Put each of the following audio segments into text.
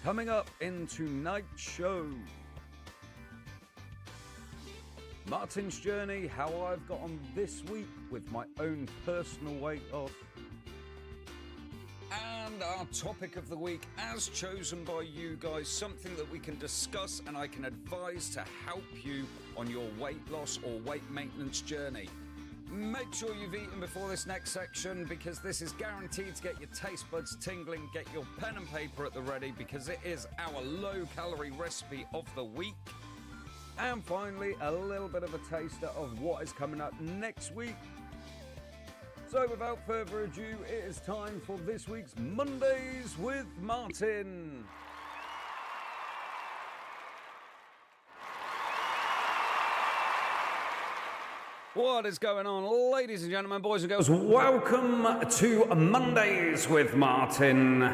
Coming up in tonight's show, Martin's journey, how I've got on this week with my own personal weight loss. And our topic of the week, as chosen by you guys, something that we can discuss and I can advise to help you on your weight loss or weight maintenance journey. Make sure you've eaten before this next section, because this is guaranteed to get your taste buds tingling. Get your pen and paper at the ready, because it is our low-calorie recipe of the week. And finally, a little bit of a taster of what is coming up next week. So without further ado, it is time for this week's Mondays with Martin. What is going on, ladies and gentlemen, boys and girls? Welcome to Mondays with Martin,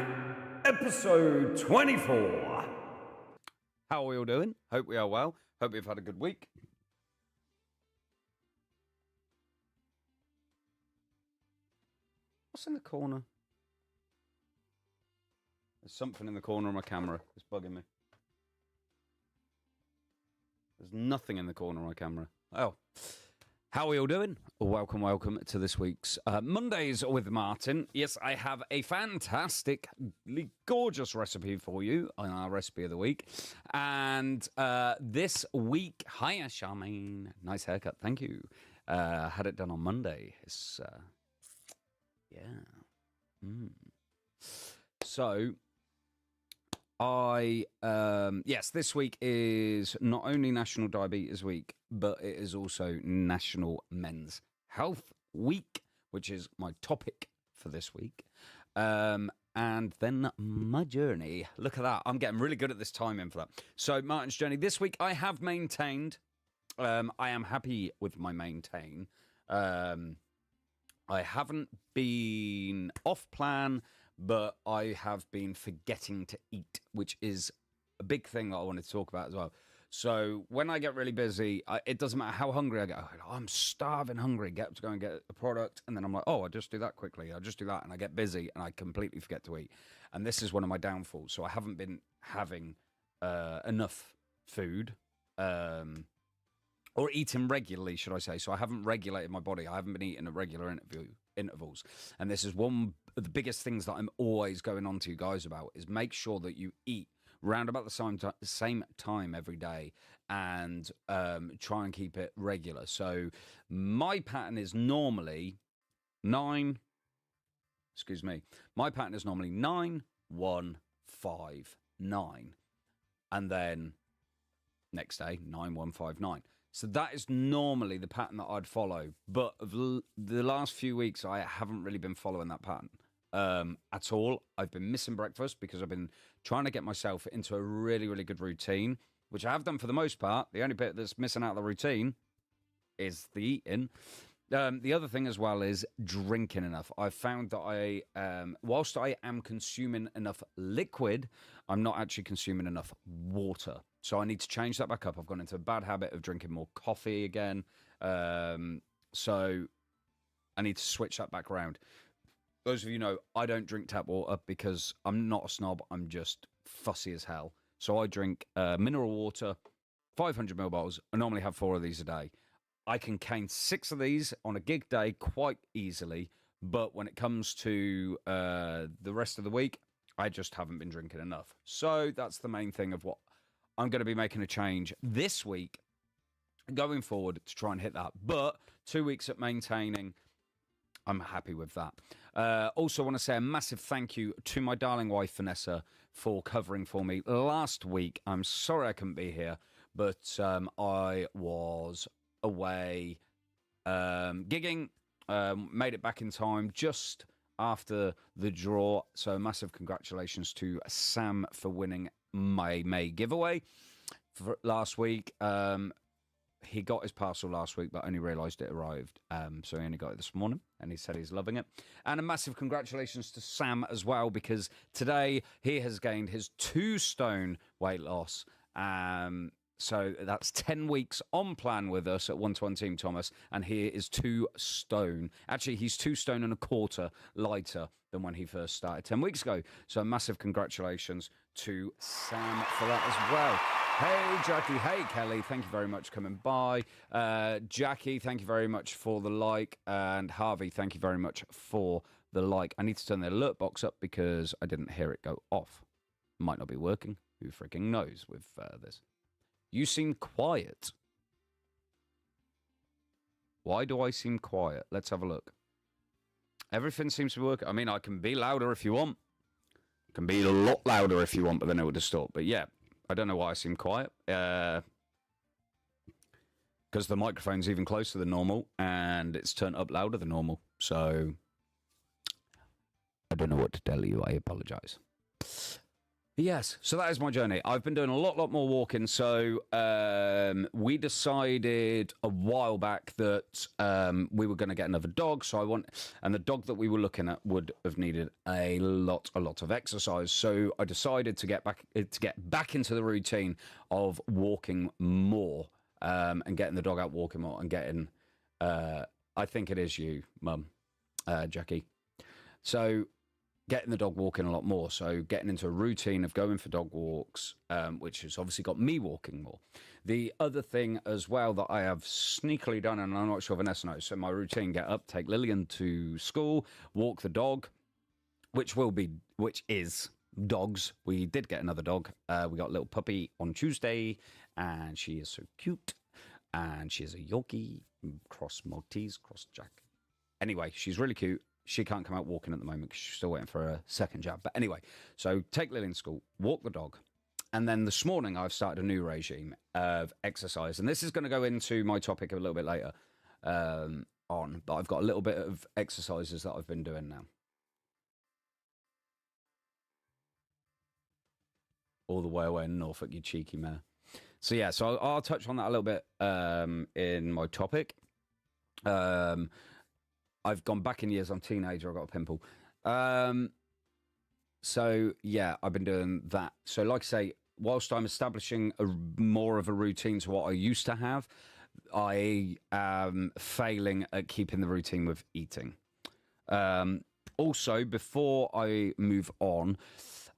episode 24. How are we all doing? Hope we are well. Hope you've had a good week. What's in the corner? There's something in the corner of my camera. It's bugging me. There's nothing in the corner of my camera. Oh. How are we all doing? Welcome to this week's Mondays with Martin. Yes, I have a fantastically gorgeous recipe for you on our recipe of the week. And this week, hiya, Charmaine. Nice haircut, thank you. Had it done on Monday. It's, yeah. So, yes, this week is not only National Diabetes Week, but it is also National Men's Health Week, which is my topic for this week. And then my journey. Look at that. I'm getting really good at this timing for that. So Martin's journey. This week I have maintained. I am happy with my maintain. I haven't been off plan, but I have been forgetting to eat, which is a big thing that I wanted to talk about as well. So when I get really busy, it doesn't matter how hungry I get. I'm starving hungry. Get up to go and get a product, and then I'm like, oh, I'll just do that quickly. I'll just do that, and I get busy, and I completely forget to eat. And this is one of my downfalls. So I haven't been having enough food, or eating regularly, should I say. So I haven't regulated my body. I haven't been eating at regular intervals. And this is one of the biggest things that I'm always going on to you guys about, is make sure that you eat round about the same time every day, and try and keep it regular. So my pattern is normally 9, my pattern is normally 9, 1, 5, 9. And then next day, 9, 1, 5, 9. So that is normally the pattern that I'd follow. But the last few weeks, I haven't really been following that pattern at all. I've been missing breakfast because I've been trying to get myself into a really, really good routine, which I have done for the most part. The only bit that's missing out of the routine is the eating. The other thing as well is drinking enough. I've found that whilst I am consuming enough liquid, I'm not actually consuming enough water. So I need to change that back up. I've gone into a bad habit of drinking more coffee again. So I need to switch that back around. Those of you know, I don't drink tap water because I'm not a snob. I'm just fussy as hell. So I drink mineral water, 500ml bottles. I normally have 4 of these a day. I can cane 6 of these on a gig day quite easily. But when it comes to the rest of the week, I just haven't been drinking enough. So that's the main thing of what I'm going to be making a change this week going forward to try and hit that. But 2 weeks at maintaining, I'm happy with that. Also want to say a massive thank you to my darling wife, Vanessa, for covering for me last week. I'm sorry I couldn't be here, but I was away gigging, made it back in time just after the draw. So massive congratulations to Sam for winning my May giveaway for last week. He got his parcel last week, but only realised it arrived. So he only got it this morning, and he said he's loving it. And a massive congratulations to Sam as well, because today he has gained his 2 stone weight loss. So that's 10 weeks on plan with us at 1-to-1 Team Thomas, and he is 2 stone. Actually, he's 2 stone and a quarter lighter than when he first started 10 weeks ago. So massive congratulations to Sam for that as well. Hey, Jackie. Hey, Kelly. Thank you very much for coming by. Jackie, thank you very much for the like. And Harvey, thank you very much for the like. I need to turn the alert box up because I didn't hear it go off. Might not be working. Who freaking knows with this? You seem quiet. Why do I seem quiet? Let's have a look. Everything seems to be working. I mean, I can be louder if you want. I can be a lot louder if you want, but then it would distort. But yeah, I don't know why I seem quiet. Because the microphone's even closer than normal, and it's turned up louder than normal. So I don't know what to tell you. I apologize. Yes, so that is my journey. I've been doing a lot more walking. So we decided a while back that we were going to get another dog. And the dog that we were looking at would have needed a lot of exercise. So I decided to get back into the routine of walking more and getting the dog out walking more and getting. I think it is you, Mum, Jackie. So getting the dog walking a lot more. So getting into a routine of going for dog walks, which has obviously got me walking more. The other thing as well that I have sneakily done, and I'm not sure Vanessa knows, so my routine, get up, take Lillian to school, walk the dog, which is dogs. We did get another dog. We got a little puppy on Tuesday, and she is so cute. And she is a Yorkie, cross Maltese, cross Jack. Anyway, she's really cute. She can't come out walking at the moment because she's still waiting for a second jab. But anyway, so take Lily in school, walk the dog. And then this morning, I've started a new regime of exercise. And this is going to go into my topic a little bit later on. But I've got a little bit of exercises that I've been doing now. All the way away in Norfolk, you cheeky mare. So yeah, so I'll touch on that a little bit in my topic. I've gone back in years. I'm a teenager. I've got a pimple. So, yeah, I've been doing that. So, like I say, whilst I'm establishing more of a routine to what I used to have, I am failing at keeping the routine with eating. Also, before I move on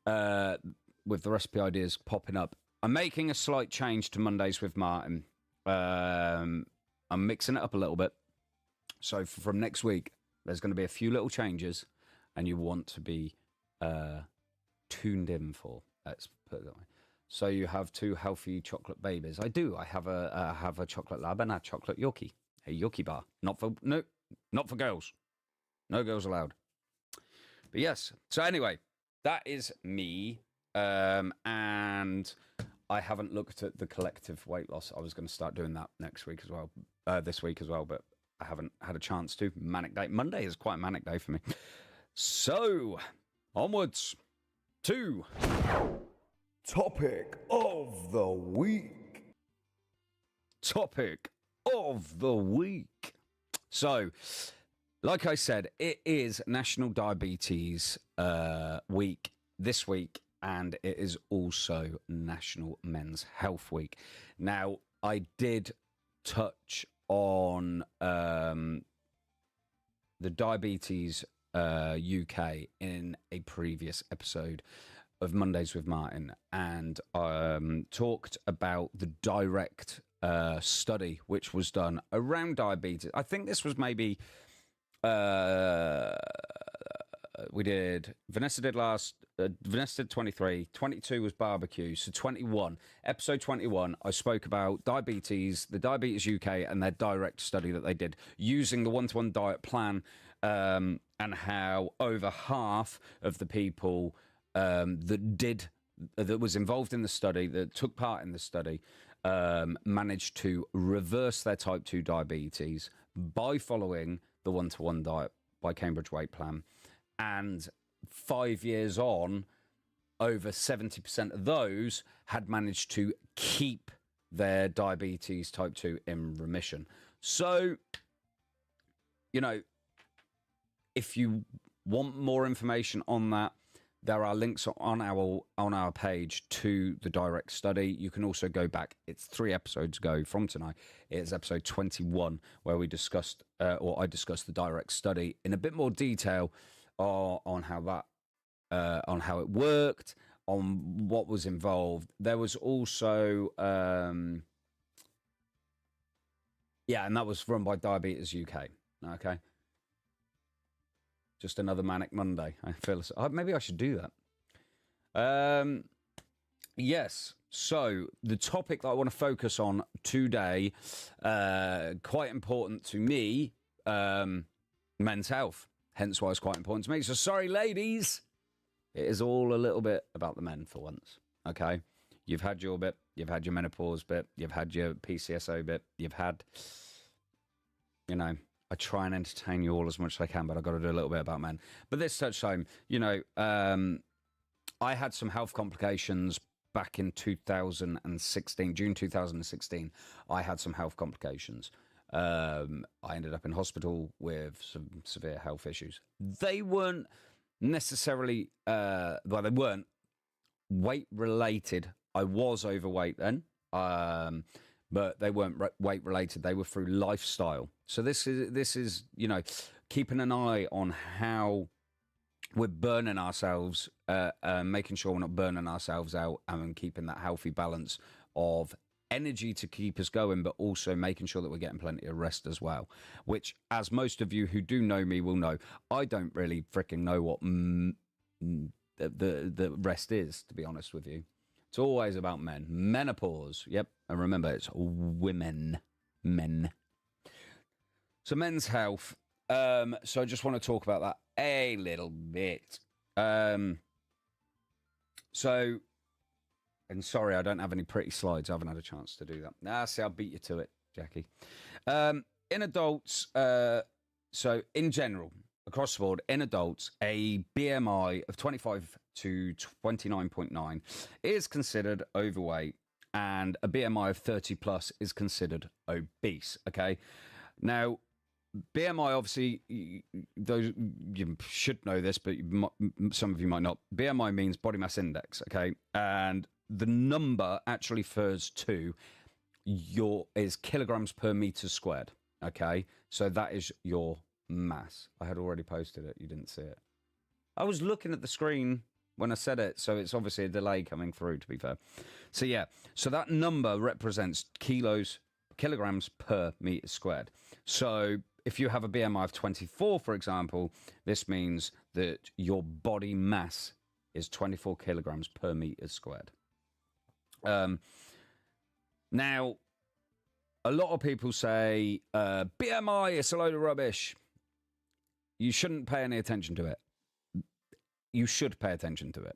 with the recipe ideas popping up, I'm making a slight change to Mondays with Martin. I'm mixing it up a little bit. So from next week, there's going to be a few little changes, and you want to be tuned in for. Let's put it that way. So you have 2 healthy chocolate babies. I do. I have a chocolate lab and a chocolate Yorkie, a Yorkie bar. Not for girls. No girls allowed. But yes. So anyway, that is me, and I haven't looked at the collective weight loss. I was going to start doing that next week as well, this week as well, but I haven't had a chance to. Manic day. Monday is quite a manic day for me. So, onwards to topic of the week. Topic of the week. So, like I said, it is National Diabetes Week this week, and it is also National Men's Health Week. Now, I did touch on the Diabetes UK in a previous episode of Mondays with Martin, and talked about the direct study which was done around diabetes. I think this was maybe we did Vanessa did 23, 22 was barbecue, so 21, episode 21, I spoke about diabetes, the Diabetes UK, and their direct study that they did using the 1-to-1 diet plan, and how over half of the people that was involved in the study, that took part in the study, managed to reverse their type 2 diabetes by following the 1-to-1 diet by Cambridge Weight Plan. And 5 years on, over 70% of those had managed to keep their diabetes type 2 in remission. So, you know, if you want more information on that, there are links on our page to the direct study. You can also go back. It's 3 episodes ago from tonight. It's episode 21 where we discussed, or I discussed the direct study in a bit more detail on how it worked, on what was involved. There was also, and that was run by Diabetes UK. Okay. Just another manic Monday. I feel maybe I should do that. Yes. So the topic that I want to focus on today, quite important to me, men's health. Hence why it's quite important to me. So sorry, ladies. It is all a little bit about the men for once. Okay. You've had your bit. You've had your menopause bit. You've had your PCSO bit. You've had, I try and entertain you all as much as I can, but I've got to do a little bit about men. But this touch time, I had some health complications back in 2016, June 2016. I had some health complications. I ended up in hospital with some severe health issues. They weren't necessarily, they weren't weight related. I was overweight then. But they weren't weight related. They were through lifestyle. So this is keeping an eye on how we're burning ourselves, making sure we're not burning ourselves out, and keeping that healthy balance of energy to keep us going, but also making sure that we're getting plenty of rest as well. Which, as most of you who do know me will know, I don't really freaking know what the rest is, to be honest with you. It's always about men. Menopause. Yep. And remember, it's women. Men. So men's health. So I just want to talk about that a little bit. And sorry, I don't have any pretty slides. I haven't had a chance to do that. See, I'll beat you to it, Jackie. In adults, so in general, across the board, in adults, a BMI of 25 to 29.9 is considered overweight, and a BMI of 30 plus is considered obese. Okay. Now, BMI, obviously, those you should know this, but some of you might not. BMI means body mass index. Okay. And the number actually refers to is kilograms per meter squared. Okay. So that is your mass. I had already posted it. You didn't see it. I was looking at the screen when I said it, so it's obviously a delay coming through, to be fair. So yeah, so that number represents kilograms per meter squared. So if you have a BMI of 24, for example, this means that your body mass is 24 kilograms per meter squared. Now, a lot of people say BMI is a load of rubbish. You shouldn't pay any attention to it. You should pay attention to it,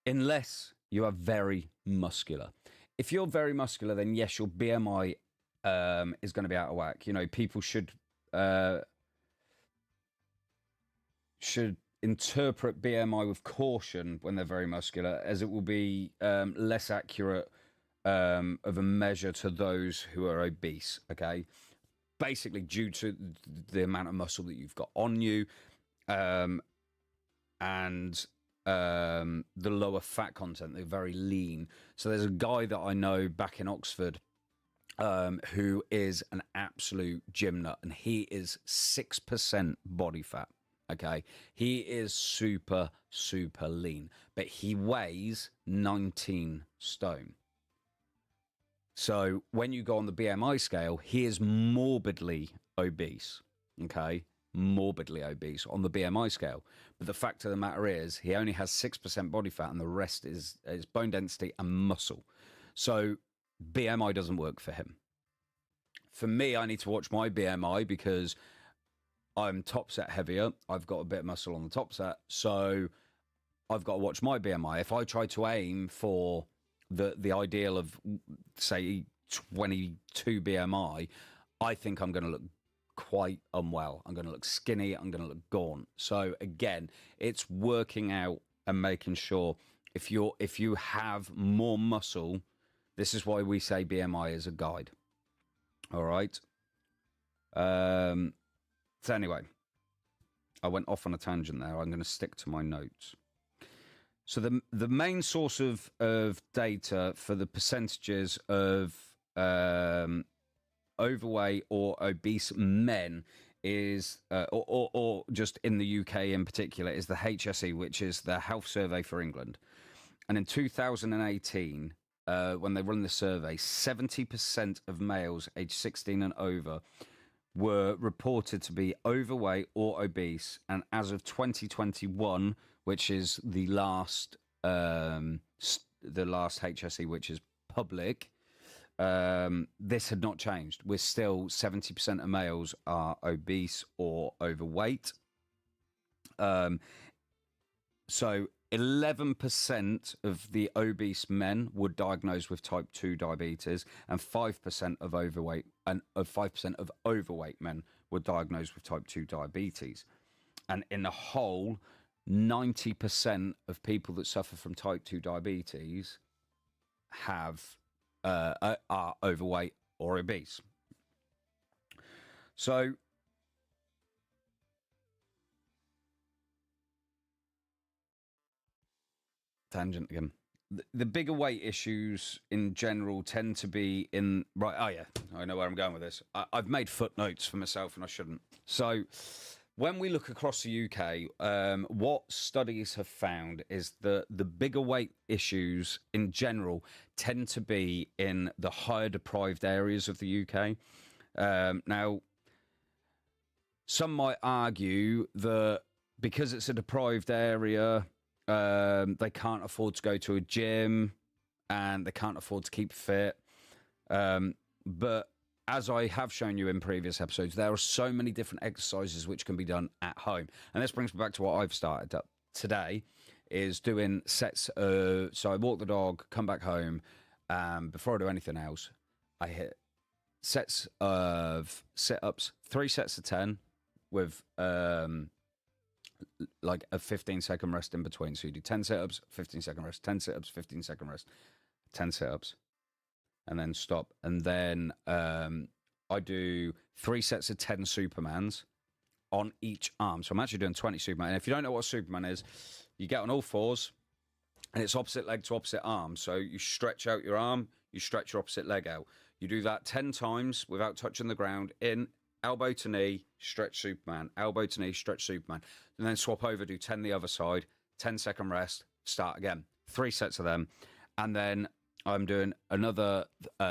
unless you are very muscular. If you're very muscular, then yes, your BMI is going to be out of whack. People should interpret BMI with caution when they're very muscular, as it will be less accurate of a measure to those who are obese. Okay, basically due to the amount of muscle that you've got on you. And the lower fat content. They're very lean. So there's a guy that I know back in Oxford who is an absolute gym nut, and he is 6% body fat. Okay, he is super, super lean, but he weighs 19 stone. So when you go on the BMI scale, he is morbidly obese. Okay, morbidly obese on the BMI scale. But the fact of the matter is, he only has 6% body fat, and the rest is bone density and muscle. So BMI doesn't work for him. For me, I need to watch my BMI because I'm top set heavier. I've got a bit of muscle on the top set, so I've got to watch my BMI. If I try to aim for the ideal of, say, 22 BMI, I think I'm going to look quite unwell. I'm going to look skinny. I'm going to look gaunt. So again, it's working out and making sure if you have more muscle, this is why we say BMI is a guide. All right. So anyway, I went off on a tangent there. I'm going to stick to my notes. So the main source of data for the percentages of overweight or obese men is, or just in the UK in particular, is the HSE, which is the Health Survey for England. And in 2018, when they run the survey, 70% of males aged 16 and over were reported to be overweight or obese. And as of 2021, which is the last HSE, which is public, this had not changed. We're still 70% of males are obese or overweight. So 11% of the obese men were diagnosed with type 2 diabetes, and 5% of overweight men were diagnosed with type 2 diabetes. And in the whole, 90% of people that suffer from type 2 diabetes are overweight or obese. So tangent again. The bigger weight issues in general tend to be in oh yeah, I know where I'm going with this. I've made footnotes for myself and I shouldn't. So when we look across the UK, what studies have found is the bigger weight issues in general tend to be in the higher deprived areas of the UK. Now, some might argue that because it's a deprived area, they can't afford to go to a gym and they can't afford to keep fit. But as I have shown you in previous episodes, there are so many different exercises which can be done at home. And this brings me back to what I've started up today, is doing sets. So I walk the dog, come back home. Before I do anything else, I hit sets of sit-ups, 3 sets of 10 with like a 15-second rest in between. So you do 10 sit-ups, 15-second rest, 10 sit-ups, 15-second rest, 10 sit-ups, and then stop. And then I do 3 sets of 10 Supermans on each arm. So I'm actually doing 20 Superman. And if you don't know what Superman is, you get on all fours, and it's opposite leg to opposite arm. So you stretch out your arm, you stretch your opposite leg out. You do that 10 times without touching the ground. In, elbow to knee, stretch Superman. Elbow to knee, stretch Superman. And then swap over, do 10 the other side, 10-second rest, start again. 3 sets of them. And then I'm doing another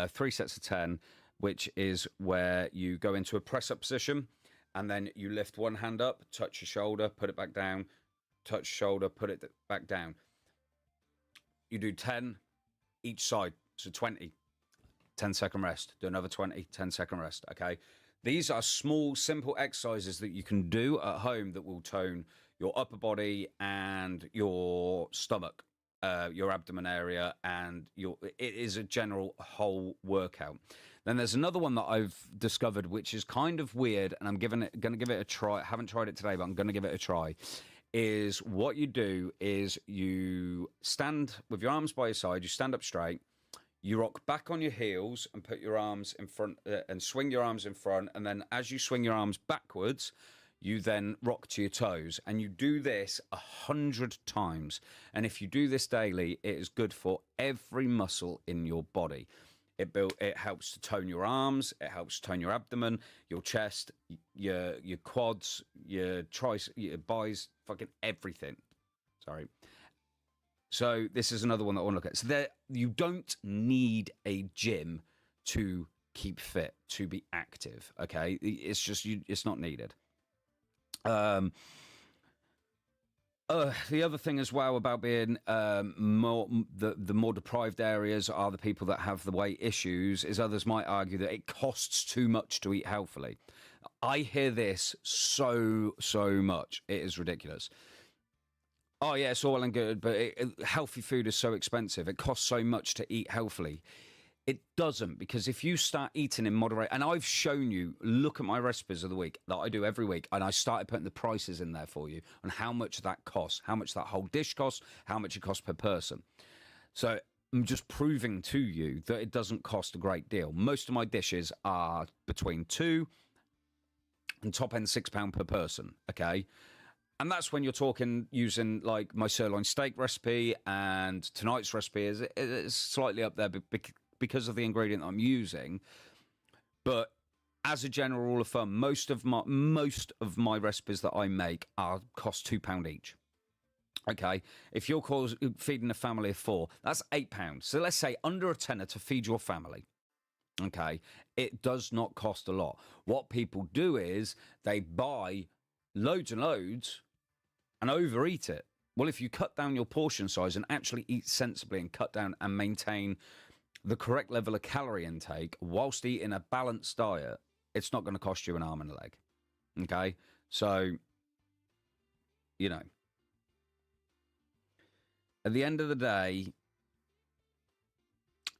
3 sets of 10, which is where you go into a press-up position, and then you lift one hand up, touch your shoulder, put it back down, touch shoulder, put it back down. You do 10 each side, so 20. 10-second rest. Do another 20, 10-second rest, okay? These are small, simple exercises that you can do at home that will tone your upper body and your stomach, your abdomen area, and it is a general whole workout. Then there's another one that I've discovered, which is kind of weird, and I'm going to give it a try. I haven't tried it today, but I'm going to give it a try. Is what you do is you stand with your arms by your side, you stand up straight, you rock back on your heels and put your arms in front and swing your arms in front. And then as you swing your arms backwards, you then rock to your toes. And you do this 100 times. And if you do this daily, it is good for every muscle in your body. It helps to tone your arms. It helps to tone your abdomen, your chest, your quads, your triceps, your buys, fucking everything. Sorry. So this is another one that I want to look at. So you don't need a gym to keep fit, to be active, okay? It's just, it's not needed. The other thing as well about being the more deprived areas are the people that have the weight issues, is others might argue that it costs too much to eat healthily. I hear this so much. It is ridiculous. Oh, yeah, it's all well and good, but healthy food is so expensive. It costs so much to eat healthily. It doesn't, because if you start eating in moderate, and I've shown you, look at my recipes of the week that I do every week, and I started putting the prices in there for you on how much that costs, how much that whole dish costs, how much it costs per person. So I'm just proving to you that it doesn't cost a great deal. Most of my dishes are between £2 and top end £6 per person, okay? And that's when you're talking using like my sirloin steak recipe, and tonight's recipe is slightly up there because of the ingredient I'm using. But as a general rule of thumb, most of my recipes that I make cost £2 each. Okay, if you're feeding a family of 4, that's £8. So let's say under a tenner to feed your family. Okay, it does not cost a lot. What people do is they buy loads and loads and overeat it. Well, if you cut down your portion size and actually eat sensibly and cut down and maintain the correct level of calorie intake whilst eating a balanced diet, it's not going to cost you an arm and a leg. Okay, so, you know, at the end of the day,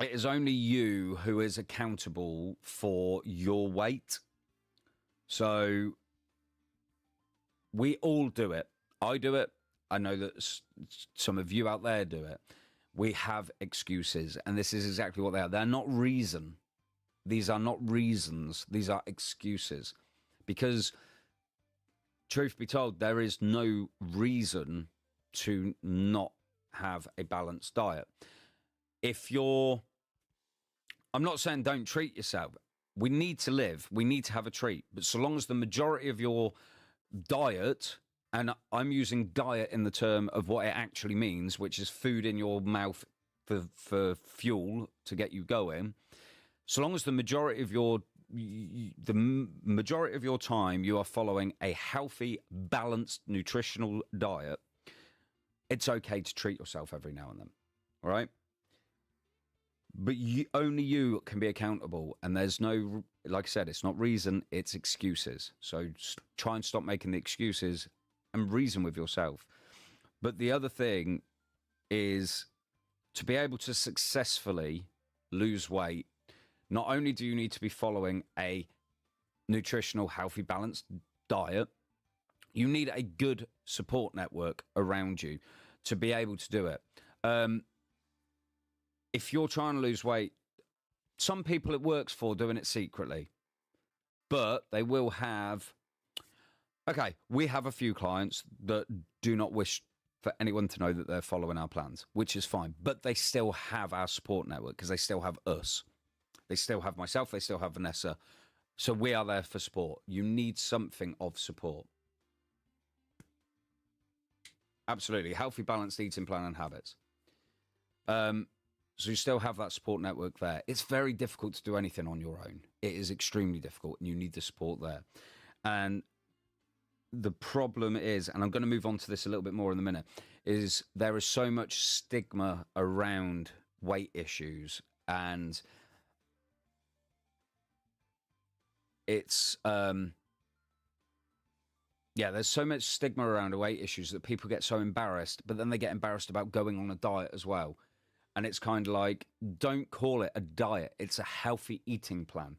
it is only you who is accountable for your weight. So we all do it. I do it. I know that some of you out there do it. We have excuses, and this is exactly what they are. They're not reason. These are not reasons. These are excuses. Because, truth be told, there is no reason to not have a balanced diet. I'm not saying don't treat yourself. We need to live. We need to have a treat. But so long as the majority of your diet, and I'm using diet in the term of what it actually means, which is food in your mouth for fuel to get you going. So long as the majority of your time you are following a healthy, balanced, nutritional diet, it's okay to treat yourself every now and then, all right? But only you can be accountable, and there's no, like I said, it's not reason, it's excuses. So try and stop making the excuses and reason with yourself. But the other thing is, to be able to successfully lose weight, not only do you need to be following a nutritional, healthy, balanced diet, you need a good support network around you to be able to do it. If you're trying to lose weight, some people it works for doing it secretly, but they will have... Okay, we have a few clients that do not wish for anyone to know that they're following our plans, which is fine, but they still have our support network because they still have us. They still have myself, they still have Vanessa. So we are there for support. You need something of support. Absolutely. Healthy, balanced eating plan and habits. So you still have that support network there. It's very difficult to do anything on your own. It is extremely difficult, and you need the support there. And the problem is, and I'm going to move on to this a little bit more in a minute, is there is so much stigma around weight issues, and it's there's so much stigma around weight issues that people get so embarrassed, but then they get embarrassed about going on a diet as well. And it's kind of like, don't call it a diet. It's a healthy eating plan.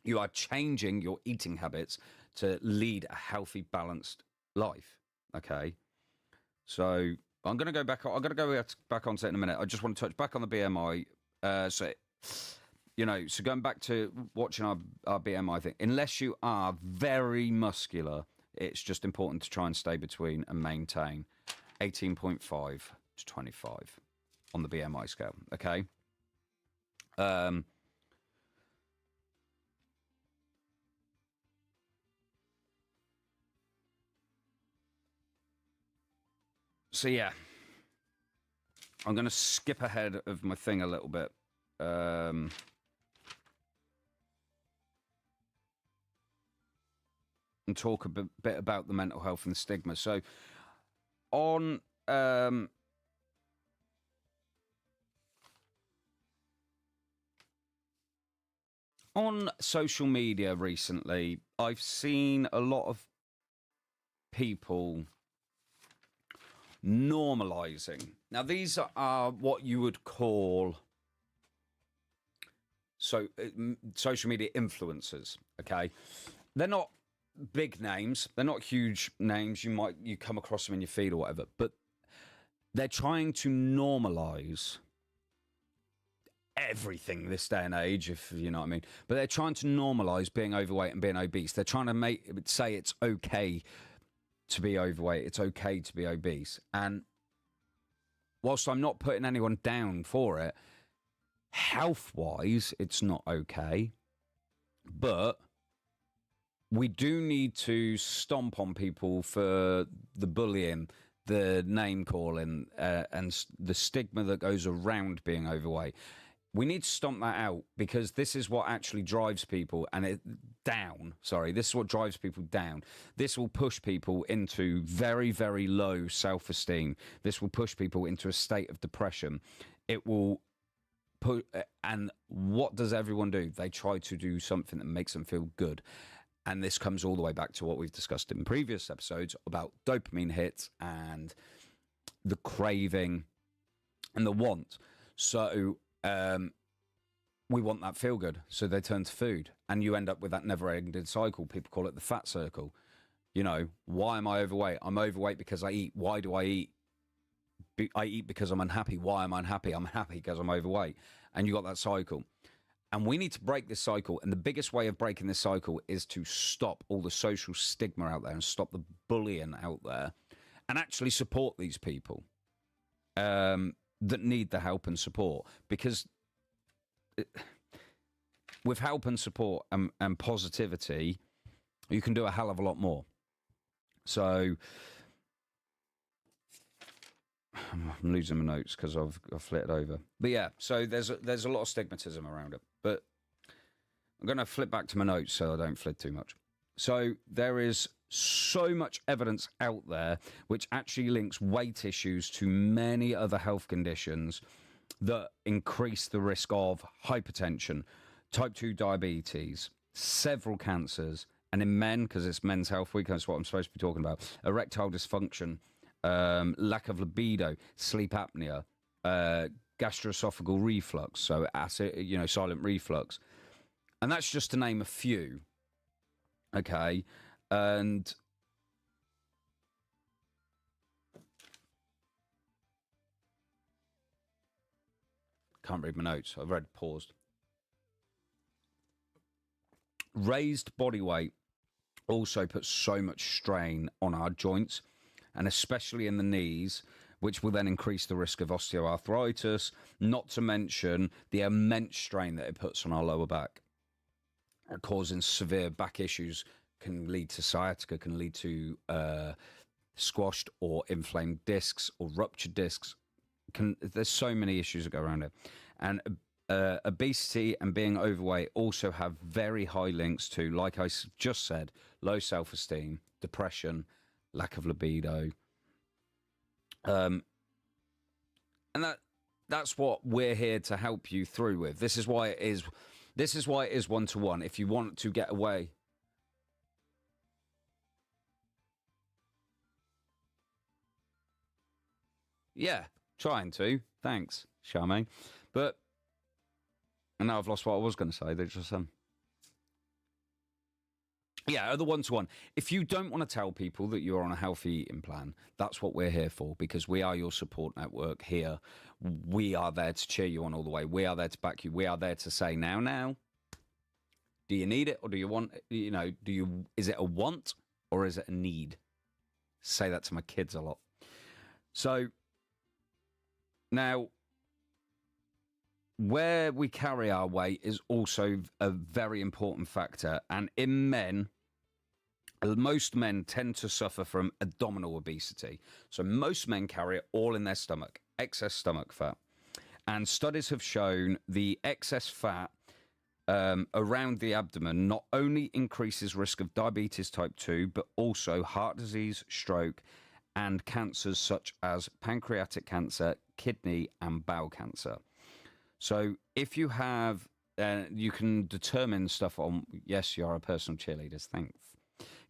You are changing your eating habits to lead a healthy, balanced life. Okay. So I'm going to go back. I'm going to go back onto it in a minute. I just want to touch back on the BMI. So going back to watching our BMI thing, unless you are very muscular, it's just important to try and stay between and maintain 18.5 to 25 on the BMI scale. Okay. So yeah, I'm going to skip ahead of my thing a little bit. And talk a bit about the mental health and the stigma. So on social media recently, I've seen a lot of people normalizing. Now, these are what you would call social media influencers, okay? They're not big names. They're not huge names. You come across them in your feed or whatever, but they're trying to normalize everything this day and age, if you know what I mean. But they're trying to normalize being overweight and being obese. They're trying to say it's okay to be overweight. It's okay to be obese. And whilst I'm not putting anyone down for it, health-wise, it's not okay. But we do need to stomp on people for the bullying, the name-calling, and the stigma that goes around being overweight. We need to stomp that out, because this is what actually drives people down. This is what drives people down. This will push people into very, very low self-esteem. This will push people into a state of depression. It will put, and what does everyone do? They try to do something that makes them feel good. And this comes all the way back to what we've discussed in previous episodes about dopamine hits and the craving and the want. So we want that feel good, so they turn to food, and you end up with that never-ending cycle. People call it the fat circle. You know, why am I overweight? I'm overweight because I eat. Why do I eat? I eat because I'm unhappy. Why am I unhappy? I'm happy because I'm overweight. And you got that cycle. And we need to break this cycle. And the biggest way of breaking this cycle is to stop all the social stigma out there and stop the bullying out there and actually support these people that need the help and support. Because with help and support and positivity, you can do a hell of a lot more. So I'm losing my notes because I've flitted over. But yeah, so there's a lot of stigmatism around it. But I'm going to flip back to my notes so I don't flit too much. So there is so much evidence out there which actually links weight issues to many other health conditions that increase the risk of hypertension, type 2 diabetes, several cancers, and in men, because it's Men's Health Week, that's what I'm supposed to be talking about, erectile dysfunction, lack of libido, sleep apnea, gastroesophageal reflux, so acid, silent reflux. And that's just to name a few. Okay. And can't read my notes. I've read paused. Raised body weight also puts so much strain on our joints, and especially in the knees, which will then increase the risk of osteoarthritis, not to mention the immense strain that it puts on our lower back, causing severe back issues, can lead to sciatica, can lead to squashed or inflamed discs or ruptured discs. There's so many issues that go around it. And obesity and being overweight also have very high links to, like I just said, low self-esteem, depression, lack of libido. And that's what we're here to help you through with. This is why it is one-to-one. If you want to get away. Yeah, trying to. Thanks, Charmaine. But and now I've lost what I was going to say. They're just yeah, the one-to-one. If you don't want to tell people that you're on a healthy eating plan, that's what we're here for, because we are your support network here. We are there to cheer you on all the way. We are there to back you. We are there to say, now, do you need it or do you want it? Is it a want or is it a need? Say that to my kids a lot. So now, where we carry our weight is also a very important factor. And in men, most men tend to suffer from abdominal obesity. So most men carry it all in their stomach, excess stomach fat. And studies have shown the excess fat around the abdomen not only increases risk of diabetes type 2, but also heart disease, stroke, and cancers such as pancreatic cancer, kidney, and bowel cancer. So if you have, you can determine stuff on, yes, you are a personal cheerleader, thanks.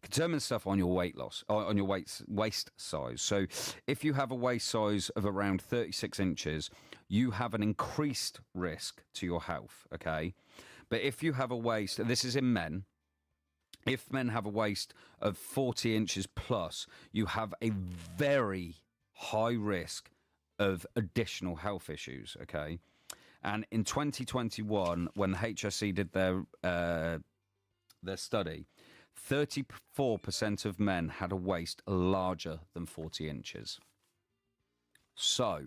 Determine stuff on your weight loss, on your waist size. So if you have a waist size of around 36 inches, you have an increased risk to your health, okay? But if you have a waist, this is in men, if men have a waist of 40 inches plus, you have a very high risk of additional health issues, okay? And in 2021, when the HSE did their study, 34% of men had a waist larger than 40 inches. So,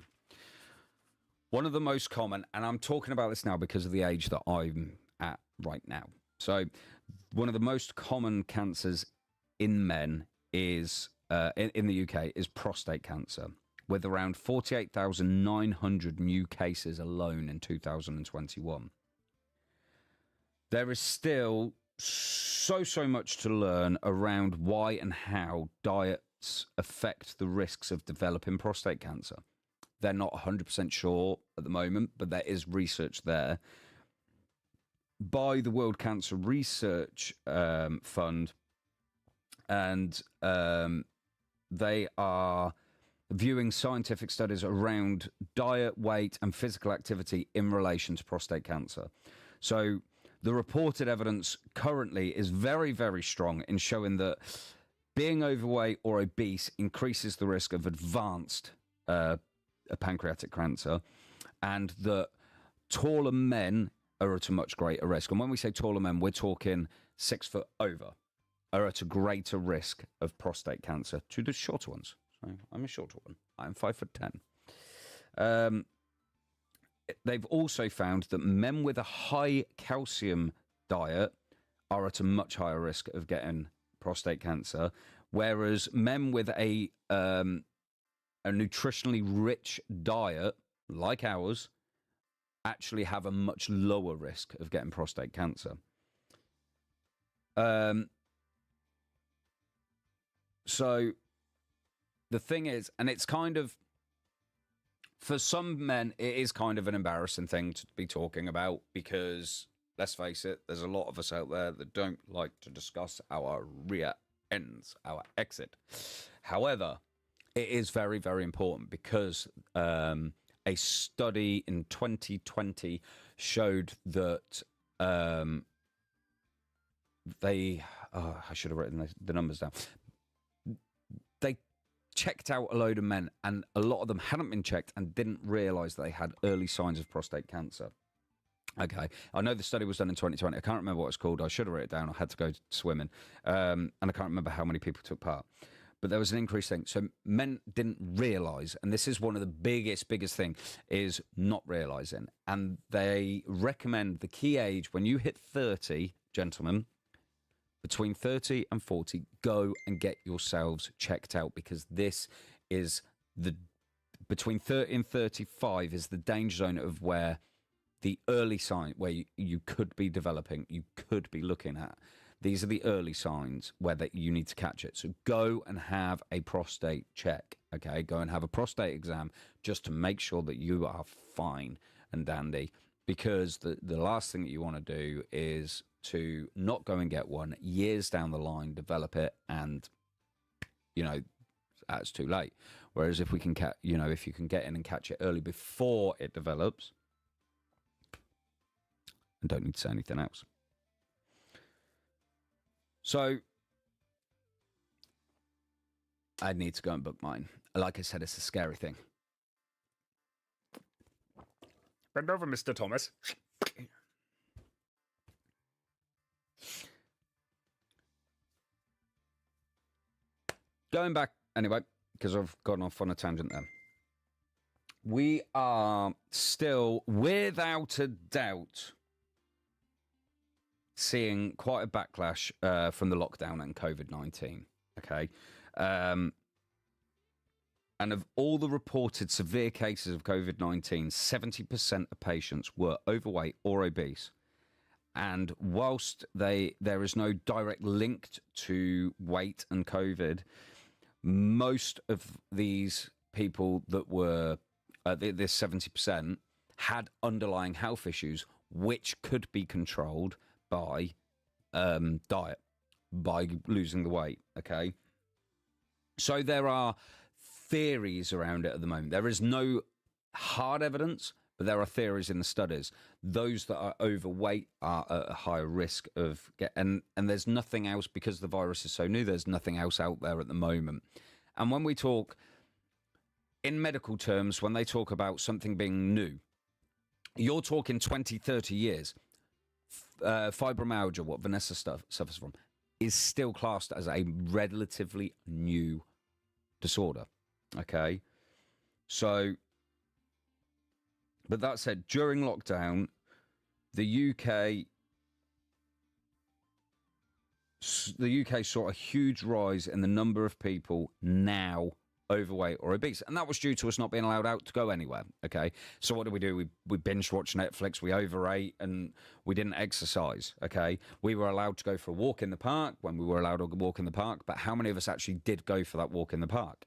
one of the most common, and I'm talking about this now because of the age that I'm at right now. So, one of the most common cancers in men is, in the UK, is prostate cancer, with around 48,900 new cases alone in 2021. There is still so much to learn around why and how diets affect the risks of developing prostate cancer. They're not 100% sure at the moment, but there is research there by the World Cancer Research Fund, and they are viewing scientific studies around diet, weight, and physical activity in relation to prostate cancer. So the reported evidence currently is very, very strong in showing that being overweight or obese increases the risk of advanced pancreatic cancer, and that taller men are at a much greater risk. And when we say taller men, we're talking 6 foot over, are at a greater risk of prostate cancer to the shorter ones. So I'm a shorter one. I'm 5'10". They've also found that men with a high calcium diet are at a much higher risk of getting prostate cancer, whereas men with a nutritionally rich diet, like ours, actually have a much lower risk of getting prostate cancer. So the thing is, and it's kind of, for some men, it is kind of an embarrassing thing to be talking about because, let's face it, there's a lot of us out there that don't like to discuss our rear ends, our exit. However, it is very, very important because a study in 2020 showed that I should have written the numbers down. They checked out a load of men, and a lot of them hadn't been checked and didn't realise they had early signs of prostate cancer. Okay, I know the study was done in 2020. I can't remember what it's called. I should have written it down. I had to go swimming, and I can't remember how many people took part. But there was an increased thing. So men didn't realise, and this is one of the biggest thing, is not realising. And they recommend the key age, when you hit 30, gentlemen, between 30 and 40, go and get yourselves checked out, because this is between 30 and 35 is the danger zone of where the early sign, where you could be developing, you could be looking at. These are the early signs where you need to catch it. So go and have a prostate check, okay? Go and have a prostate exam just to make sure that you are fine and dandy, because the last thing that you want to do is to not go and get one, years down the line, develop it, and, that's too late. Whereas if we can if you can get in and catch it early before it develops, I don't need to say anything else. So I need to go and book mine. Like I said, it's a scary thing. Bend over, Mr. Thomas. Going back, anyway, because I've gone off on a tangent there. We are still, without a doubt, seeing quite a backlash from the lockdown and COVID-19, okay? And of all the reported severe cases of COVID-19, 70% of patients were overweight or obese. And whilst there is no direct link to weight and COVID, most of these people that were, this 70%, had underlying health issues, which could be controlled by diet, by losing the weight, okay? So there are theories around it at the moment. There is no hard evidence, but there are theories in the studies. Those that are overweight are at a higher risk of and there's nothing else, because the virus is so new, there's nothing else out there at the moment. And when we talk in medical terms, when they talk about something being new, you're talking 20, 30 years. Fibromyalgia, what Vanessa suffers from, is still classed as a relatively new disorder. Okay. So, but that said, during lockdown, the UK saw a huge rise in the number of people now overweight or obese, and that was due to us not being allowed out to go anywhere. Okay, so what did? We binge watched Netflix, we overate, and we didn't exercise. Okay, we were allowed to go for a walk in the park when we were allowed to walk in the park, but how many of us actually did go for that walk in the park?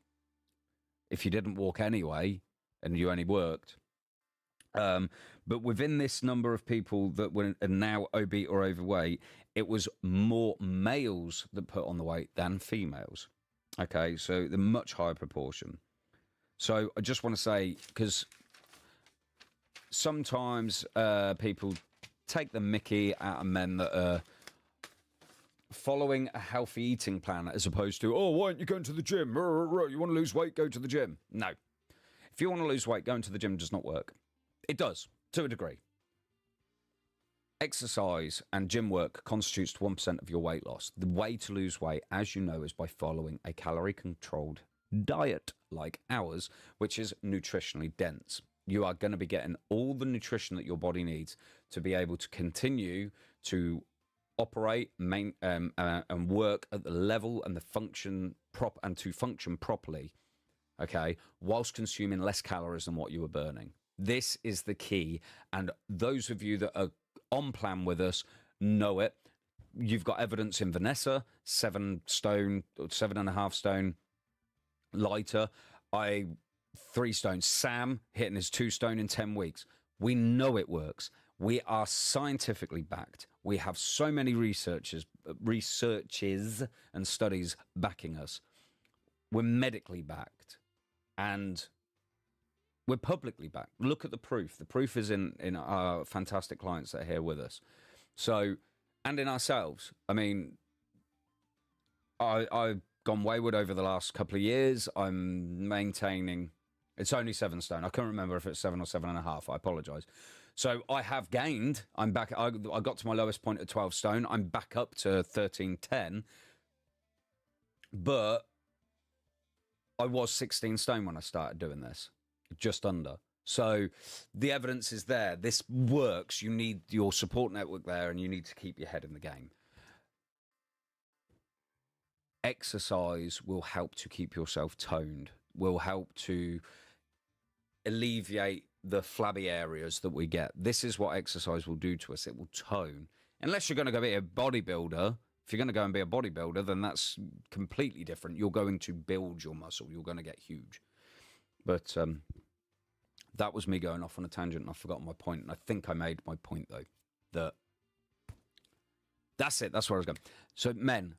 If you didn't walk anyway and you only worked. But within this number of people that were now obese or overweight, it was more males that put on the weight than females. Okay, so the much higher proportion. So I just want to say, because sometimes people take the mickey out of men that are following a healthy eating plan as opposed to, oh, why aren't you going to the gym? You want to lose weight, go to the gym. No. If you want to lose weight, going to the gym does not work. It does, to a degree. Exercise and gym work constitutes 1% of your weight loss. The way to lose weight, as you know, is by following a calorie-controlled diet like ours, which is nutritionally dense. You are going to be getting all the nutrition that your body needs to be able to continue to operate and work at the level and the function to function properly, okay, whilst consuming less calories than what you were burning. This is the key, and those of you that are on plan with us know it. You've got evidence in Vanessa, 7 stone, 7.5 stone lighter. 3 stone. Sam hitting his 2 stone in 10 weeks. We know it works. We are scientifically backed. We have so many researches and studies backing us. We're medically backed, and we're publicly backed. Look at the proof. The proof is in our fantastic clients that are here with us. So, and in ourselves. I mean, I've gone wayward over the last couple of years. I'm maintaining, it's only 7 stone. I can't remember if it's 7 or 7.5. I apologize. So I have gained. I'm back. I got to my lowest point at 12 stone. I'm back up to 13.10. But I was 16 stone when I started doing this. Just under. So the evidence is there. This works. You need your support network there, and you need to keep your head in the game. Exercise will help to keep yourself toned, will help to alleviate the flabby areas that we get. This is what exercise will do to us. It will tone. Unless you're going to go be a bodybuilder. If you're going to go and be a bodybuilder, then that's completely different. You're going to build your muscle. You're going to get huge. But that was me going off on a tangent, and I've forgotten my point. And I think I made my point, though. That's it. That's where I was going. So, men,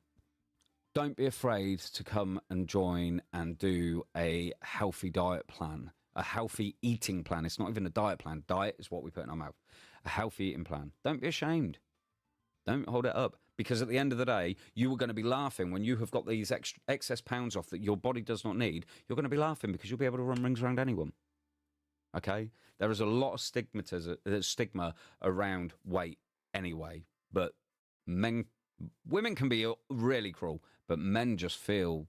don't be afraid to come and join and do a healthy diet plan, a healthy eating plan. It's not even a diet plan. Diet is what we put in our mouth. A healthy eating plan. Don't be ashamed. Don't hold it up. Because at the end of the day, you are going to be laughing when you have got these excess pounds off that your body does not need. You're going to be laughing because you'll be able to run rings around anyone. Okay? There is a lot of stigma around weight anyway. But women can be really cruel, but men just feel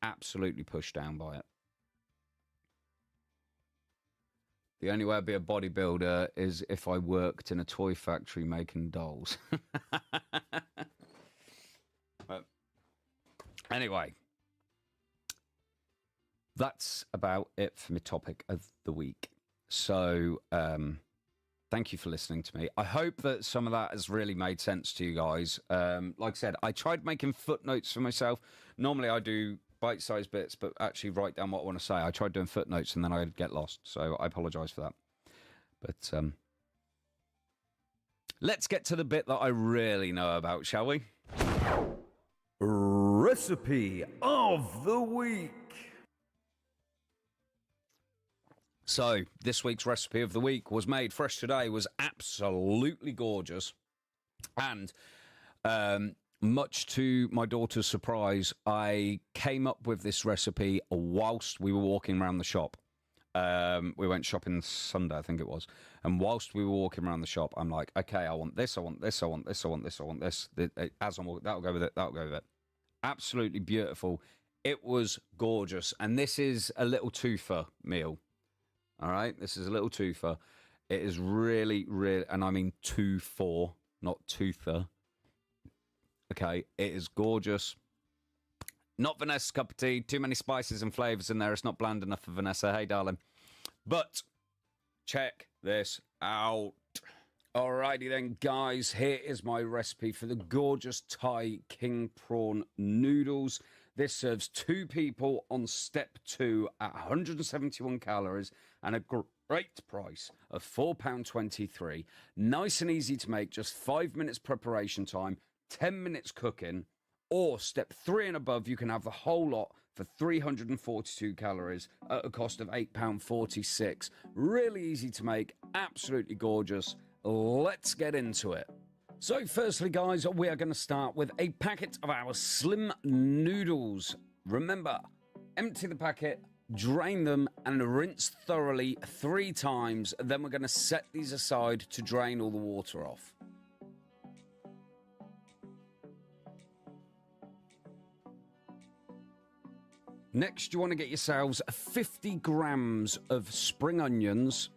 absolutely pushed down by it. The only way I'd be a bodybuilder is if I worked in a toy factory making dolls. But anyway, that's about it for my topic of the week. So thank you for listening to me. I hope that some of that has really made sense to you guys. Like I said, I tried making footnotes for myself. Normally I do bite-sized bits, but actually write down what I want to say. I tried doing footnotes and then I'd get lost, so I apologise for that. But let's get to the bit that I really know about, shall we? Recipe of the week. So this week's recipe of the week was made fresh today, was absolutely gorgeous, and much to my daughter's surprise, I came up with this recipe whilst we were walking around the shop. We went shopping Sunday, I think it was. And whilst we were walking around the shop, I'm like, okay, I want this, I want this, I want this, I want this, I want this. As I'm walking, that'll go with it, that'll go with it. Absolutely beautiful. It was gorgeous. And this is a little twofer meal. All right? This is a little twofer. It is really, really, and I mean 2-4, not toother. Okay? It is gorgeous. Not Vanessa's cup of tea. Too many spices and flavours in there. It's not bland enough for Vanessa. Hey, darling. But check this out. Alrighty then, guys. Here is my recipe for the gorgeous Thai king prawn noodles. This serves 2 people on step 2 at 171 calories and a great price of £4.23. Nice and easy to make. Just 5 minutes preparation time, 10 minutes cooking. Or step 3 and above, you can have the whole lot for 342 calories at a cost of £8.46. Really easy to make, absolutely gorgeous. Let's get into it. So firstly, guys, we are going to start with a packet of our slim noodles. Remember, empty the packet, drain them, and rinse thoroughly 3 times. Then we're going to set these aside to drain all the water off. Next, you want to get yourselves 50 grams of spring onions.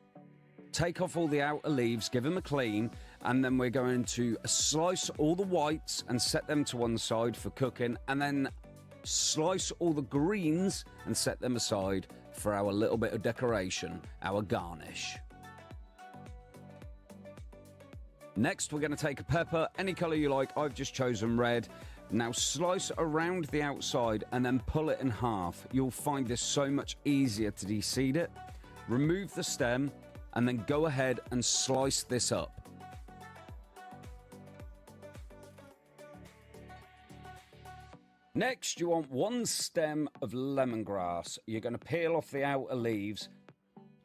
Take off all the outer leaves, give them a clean, and then we're going to slice all the whites and set them to one side for cooking, and then slice all the greens and set them aside for our little bit of decoration, our garnish. Next, we're going to take a pepper, any colour you like. I've just chosen red. Now slice around the outside and then pull it in half. You'll find this so much easier to de-seed it. Remove the stem and then go ahead and slice this up. Next, you want 1 stem of lemongrass. You're going to peel off the outer leaves,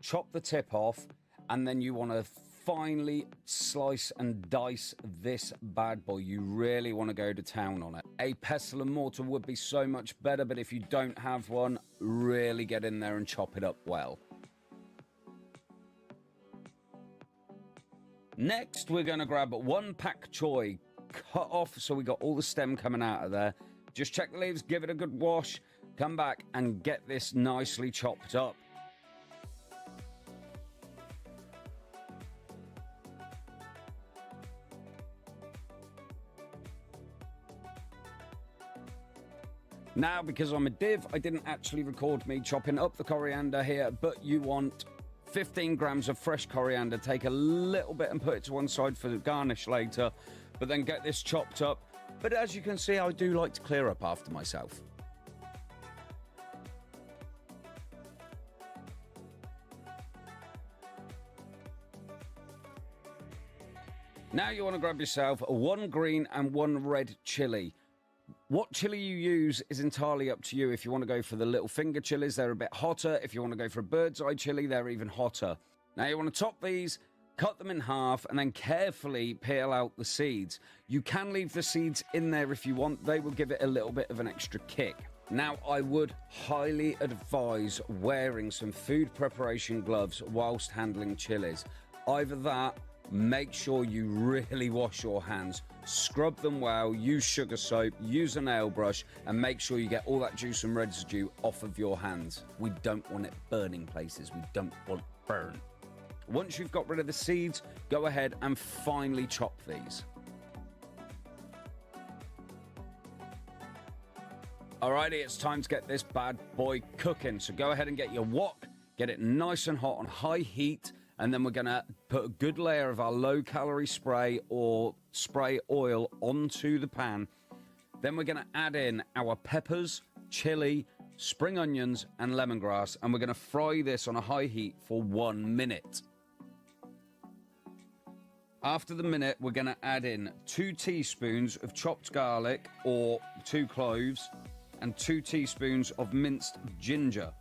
chop the tip off, and then you want to finely slice and dice this bad boy. You really want to go to town on it. A pestle and mortar would be so much better, but if you don't have one, really get in there and chop it up well. Next, we're going to grab 1 pak choy, cut off so we got all the stem coming out of there. Just check the leaves, give it a good wash, come back and get this nicely chopped up. Now, because I'm a div, I didn't actually record me chopping up the coriander here, but you want 15 grams of fresh coriander. Take a little bit and put it to one side for the garnish later, but then get this chopped up. But as you can see, I do like to clear up after myself. Now you want to grab yourself 1 green and 1 red chili. What chili you use is entirely up to you. If you want to go for the little finger chilies, they're a bit hotter. If you want to go for a bird's eye chili, they're even hotter. Now you want to top these, cut them in half, and then carefully peel out the seeds. You can leave the seeds in there if you want. They will give it a little bit of an extra kick. Now, I would highly advise wearing some food preparation gloves whilst handling chilies. Either that, make sure you really wash your hands, scrub them well, use sugar soap, use a nail brush, and make sure you get all that juice and residue off of your hands. We don't want it burning places. We don't want burn. Once you've got rid of the seeds, go ahead and finely chop these. Alrighty, it's time to get this bad boy cooking. So go ahead and get your wok, get it nice and hot on high heat, and then we're gonna put a good layer of our low-calorie spray or spray oil onto the pan. Then we're gonna add in our peppers, chili, spring onions, and lemongrass, and we're gonna fry this on a high heat for 1 minute. After the minute, we're gonna add in 2 teaspoons of chopped garlic or 2 cloves, and 2 teaspoons of minced ginger,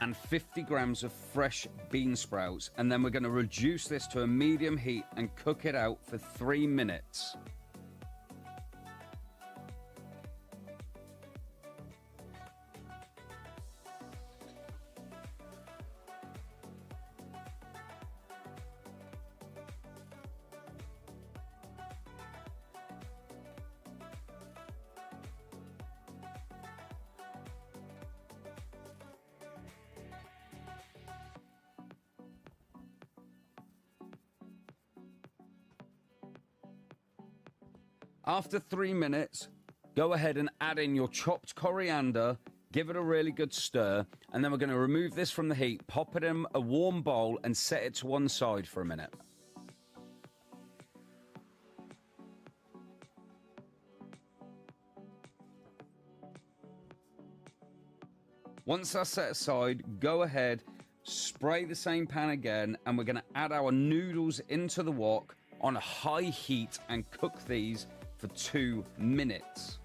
and 50 grams of fresh bean sprouts. And then we're going to reduce this to a medium heat and cook it out for 3 minutes. After 3 minutes, go ahead and add in your chopped coriander, give it a really good stir, and then we're going to remove this from the heat, pop it in a warm bowl, and set it to one side for a minute. Once that's set aside, go ahead, spray the same pan again, and we're going to add our noodles into the wok on a high heat and cook these for 2 minutes.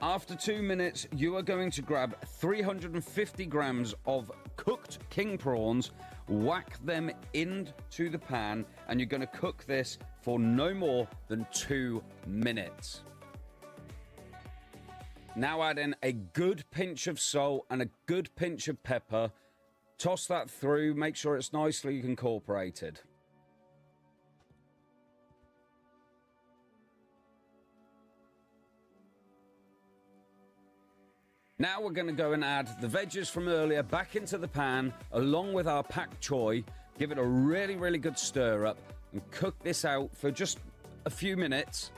After 2 minutes, you are going to grab 350 grams of cooked king prawns, whack them into the pan, and you're going to cook this for no more than 2 minutes. Now add in a good pinch of salt and a good pinch of pepper. Toss that through, make sure it's nicely incorporated. Now we're going to go and add the veggies from earlier back into the pan along with our pak choy. Give it a really, really good stir up and cook this out for just a few minutes.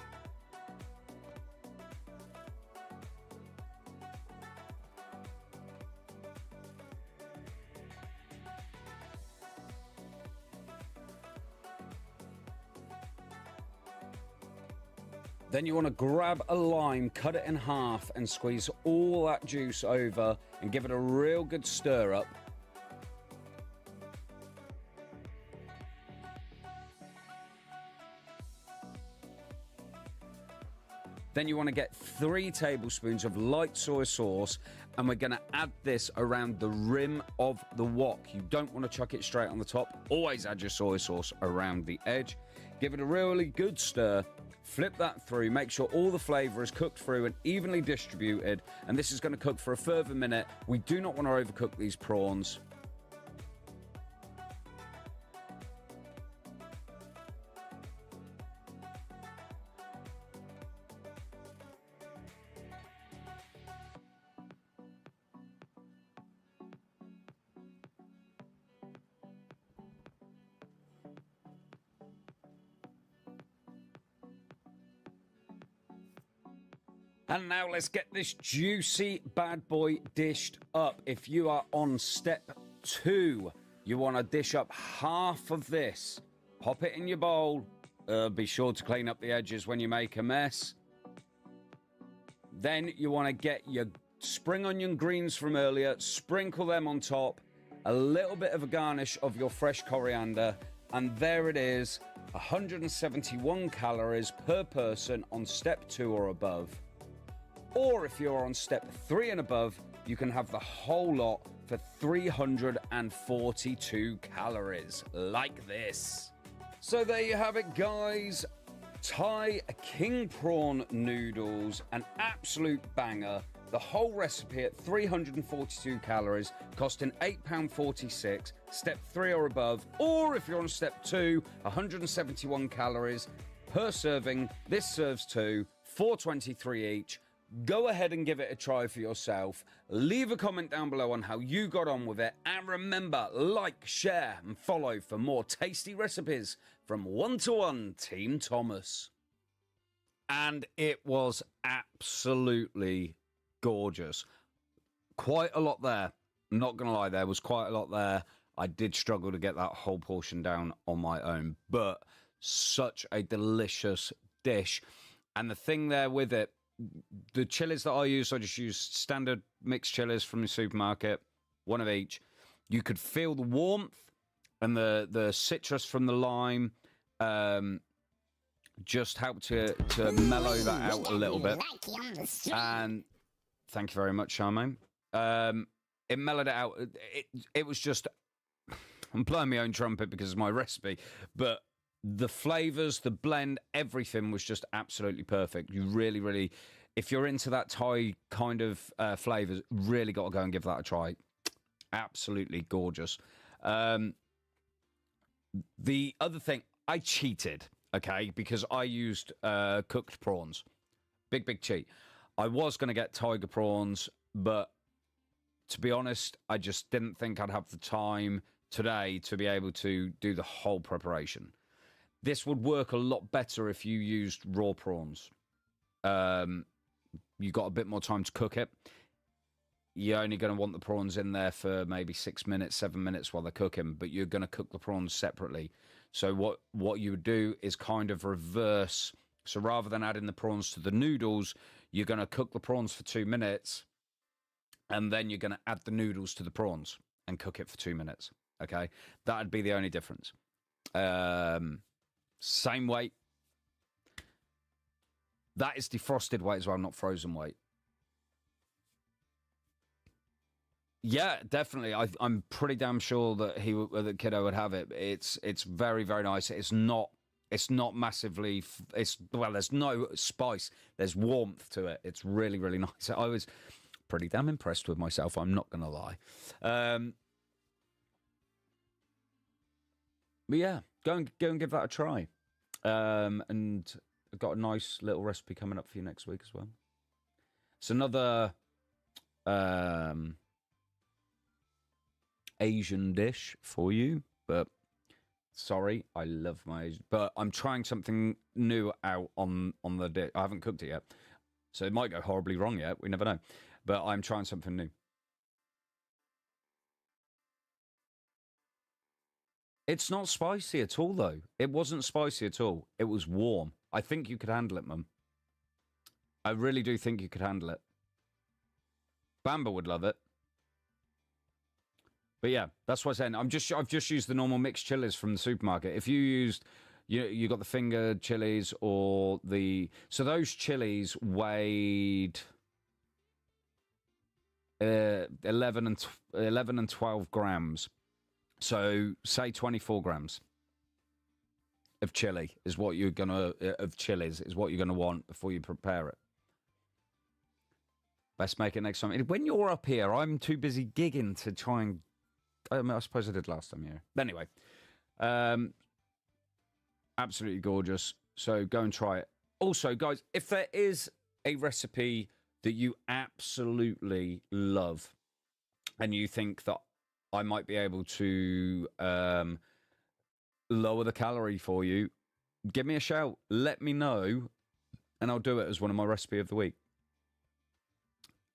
Then you want to grab a lime, cut it in half, and squeeze all that juice over and give it a real good stir up. Then you want to get 3 tablespoons of light soy sauce, and we're going to add this around the rim of the wok. You don't want to chuck it straight on the top. Always add your soy sauce around the edge. Give it a really good stir. Flip that through, make sure all the flavor is cooked through and evenly distributed, and this is going to cook for a further minute. We do not want to overcook these prawns. And now let's get this juicy bad boy dished up. If you are on step 2, you want to dish up half of this. Pop it in your bowl. Be sure to clean up the edges when you make a mess. Then you want to get your spring onion greens from earlier, sprinkle them on top, a little bit of a garnish of your fresh coriander, and there it is, 171 calories per person on step 2 or above. Or if you're on step 3 and above, you can have the whole lot for 342 calories, like this. So there you have it, guys. Thai king prawn noodles, an absolute banger. The whole recipe at 342 calories, costing £8.46, step 3 or above. Or if you're on step 2, 171 calories per serving. This serves 2, 4.23 each. Go ahead and give it a try for yourself. Leave a comment down below on how you got on with it. And remember, like, share, and follow for more tasty recipes from 1-to-1 Team Thomas. And it was absolutely gorgeous. Quite a lot there. I'm not going to lie, there was quite a lot there. I did struggle to get that whole portion down on my own. But such a delicious dish. And the thing there with it, the chilies that I use, I just use standard mixed chilies from the supermarket, one of each. You could feel the warmth and the citrus from the lime just helped to mellow that out a little bit. And thank you very much, Charmaine. It mellowed it out. It was just, I'm blowing my own trumpet because it's my recipe, but the flavors, the blend, everything was just absolutely perfect. You really, really, if you're into that Thai kind of flavors, really got to go and give that a try. Absolutely gorgeous. The other thing, I cheated. okay, because I used cooked prawns. Big cheat. I was going to get tiger prawns, but to be honest, I just didn't think I'd have the time today to be able to do the whole preparation. This would work a lot better if you used raw prawns. You got a bit more time to cook it. You're only going to want the prawns in there for maybe 6 minutes, 7 minutes while they're cooking, but you're going to cook the prawns separately. So what you would do is kind of reverse. So rather than adding the prawns to the noodles, you're going to cook the prawns for 2 minutes, and then you're going to add the noodles to the prawns and cook it for 2 minutes. Okay? That'd be the only difference. Same weight. That is defrosted weight as well, not frozen weight. Yeah, definitely. I'm pretty damn sure that that Kiddo would have it. It's very, very nice. It's not massively. Well, there's no spice. There's warmth to it. It's really, really nice. I was pretty damn impressed with myself. I'm not gonna lie. But yeah, go and give that a try. And I've got a nice little recipe coming up for you next week as well. It's another Asian dish for you, but sorry, I love my Asian, but I'm trying something new out on the dish. I haven't cooked it yet, so it might go horribly wrong yet. We never know, but I'm trying something new. It's not spicy at all, though. It wasn't spicy at all. It was warm. I think you could handle it, Mum. I really do think you could handle it. Bamba would love it. But yeah, that's what I'm saying. I've just used the normal mixed chilies from the supermarket. If you used, you got the finger chilies or so those chilies weighed 11 and 12 grams. So say 24 grams of chili is what you're of chilies is what you're gonna want before you prepare it. Best make it next time. When you're up here, I'm too busy gigging to try and. I suppose I did last time, yeah. But anyway, absolutely gorgeous. So go and try it. Also, guys, if there is a recipe that you absolutely love and you think that I might be able to lower the calorie for you, give me a shout. Let me know, and I'll do it as one of my recipe of the week.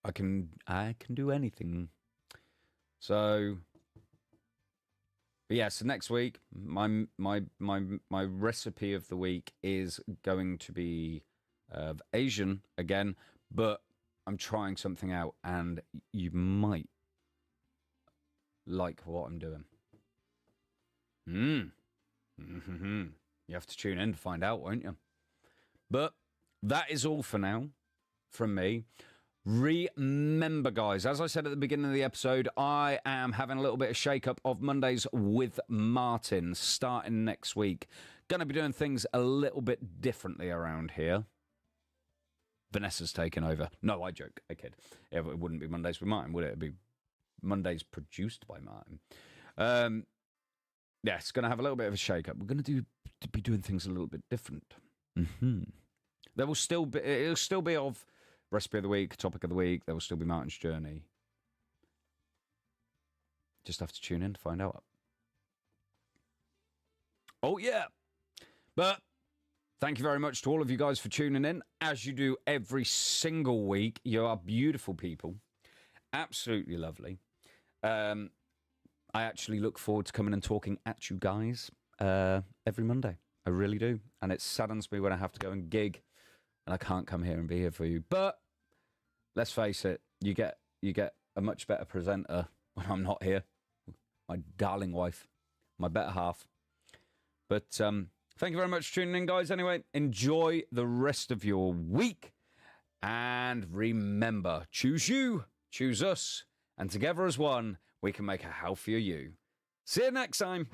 I can do anything. So, but yeah. So next week, my recipe of the week is going to be Asian again, but I'm trying something out, and you might like what I'm doing. You have to tune in to find out, won't you? But that is all for now from me. Remember, guys, as I said at the beginning of the episode, I am having a little bit of shake-up of Mondays with Martin starting next week. Going to be doing things a little bit differently around here. Vanessa's taken over. No, I joke. I kid. It wouldn't be Mondays with Martin, would it? It'd be Mondays produced by Martin. Yeah, it's going to have a little bit of a shake-up. We're going to be doing things a little bit different. There will still be, it'll still be of recipe of the week, topic of the week. There will still be Martin's journey. Just have to tune in to find out. Oh, yeah. But thank you very much to all of you guys for tuning in, as you do every single week. You are beautiful people. Absolutely lovely. I actually look forward to coming and talking at you guys every Monday. I really do. And it saddens me when I have to go and gig and I can't come here and be here for you. But let's face it, you get a much better presenter when I'm not here. My darling wife, my better half. But thank you very much for tuning in, guys. Anyway, enjoy the rest of your week. And remember, choose you, choose us, and together as one, we can make a healthier you. See you next time.